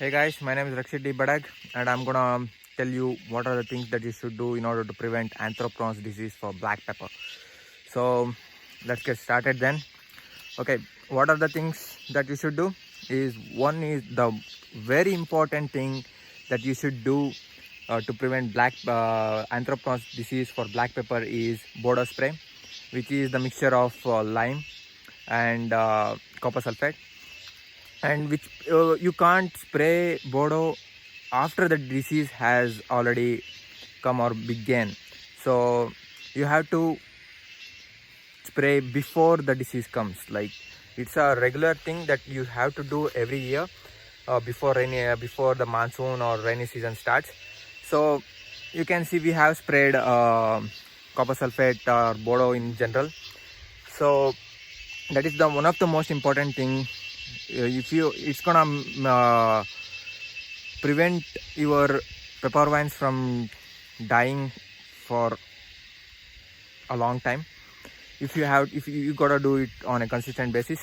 Hey guys, my name is Rakshit D. Badag and I'm gonna tell you what are the things that you should do in order to prevent anthraquinone disease for black pepper. So let's get started then. Okay, what are the things that you should do? Is one is the very important thing that you should do to prevent anthraquinone disease for black pepper is Bodo spray, which is the mixture of lime and copper sulfate, and which you can't spray Bodo after the disease has already come or began. So you have to spray before the disease comes. Like, it's a regular thing that you have to do every year before the monsoon or rainy season starts. So you can see we have sprayed copper sulfate or Bodo in general. So that is the one of the most important thing. It's gonna prevent your pepper vines from dying for a long time if you gotta do it on a consistent basis.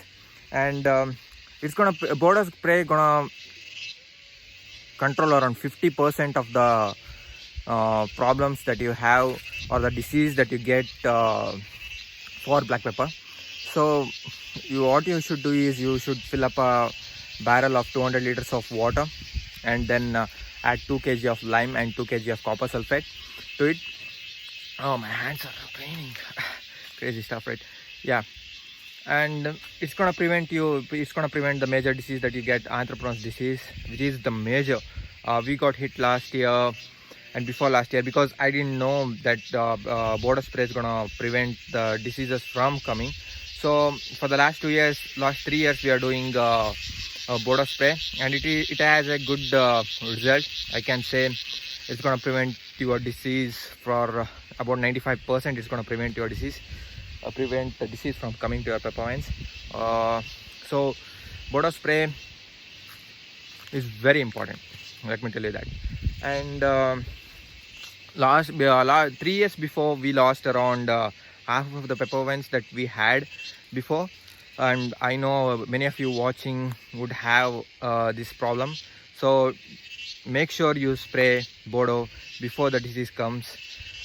And it's gonna Bodo spray gonna control around 50% of the problems that you have or the disease that you get for black pepper. So what you should do is you should fill up a barrel of 200 liters of water and then add 2 kg of lime and 2 kg of copper sulfate to it. Oh, my hands are paining. Crazy stuff, right? Yeah. And it's gonna prevent the major disease that you get, anthraquinone disease, which is the major. We got hit last year and before last year because I didn't know that Bodo spray is gonna prevent the diseases from coming. So for the last 3 years, we are doing Bodo spray, and it has a good result. I can say it's gonna prevent your disease for about 95%. It's gonna prevent your disease, prevent the disease from coming to your pepper vines. So Bodo spray is very important. Let me tell you that. And last 3 years before, we lost around half of the pepper vines that we had before, and I know many of you watching would have this problem. So make sure you spray Bodo before the disease comes,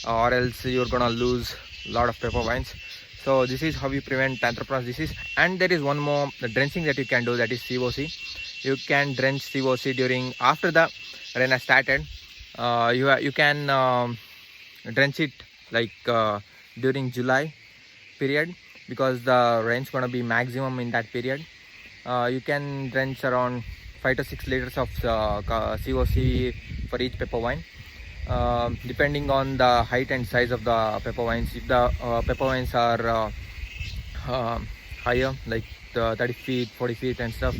or else you're gonna lose a lot of pepper vines. So this is how you prevent anthraquinone disease. And there is one more drenching that you can do, that is COC. You can drench COC after the rain has started. You can drench it like during July period, because the rain's gonna be maximum in that period. You can drench around 5 to 6 liters of COC for each pepper vine, depending on the height and size of the pepper vines. If the pepper vines are higher, like 30 feet, 40 feet and stuff,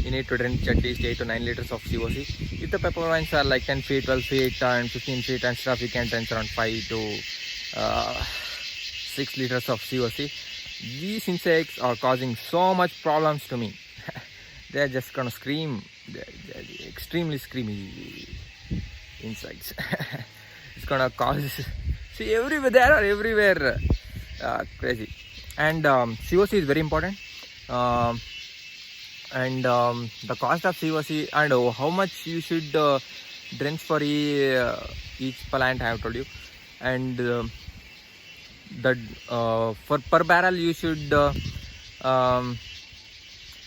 you need to drench at least 8 to 9 liters of COC. If the pepper vines are like 10 feet, 12 feet and 15 feet and stuff, you can drench around 5 to 6 liters of COC. These insects are causing so much problems to me. They're just gonna scream. They're extremely screamy insects. It's gonna cause, see, everywhere, they are everywhere. Crazy. And COC is very important. And the cost of COC and how much you should drench for each plant, I have told you. And for per barrel you should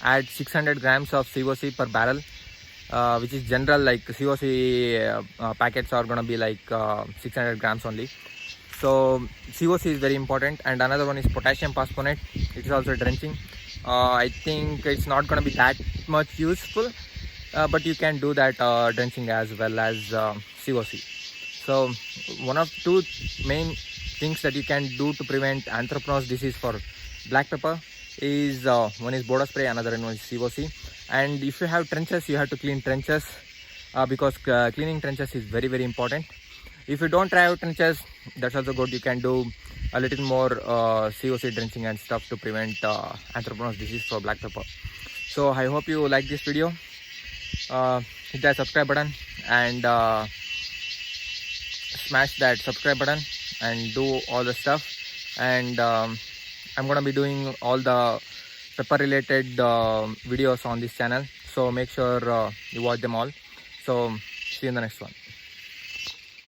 add 600 grams of COC per barrel, which is general. Like COC packets are gonna be like 600 grams only. So COC is very important. And another one is potassium phosphonate. It is also drenching. I think it's not gonna be that much useful, but you can do that drenching as well as COC. So one of two main things that you can do to prevent anthraquinone disease for black pepper is one is Bodo spray, another one is COC. And if you have trenches, you have to clean trenches, because cleaning trenches is very, very important. If you don't have trenches, that's also good. You can do a little more COC drenching and stuff to prevent anthraquinone disease for black pepper. So I hope you like this video. Hit that subscribe button and smash that subscribe button and do all the stuff. And I'm gonna be doing all the pepper related videos on this channel. So So make sure you watch them all. So see you in the next one.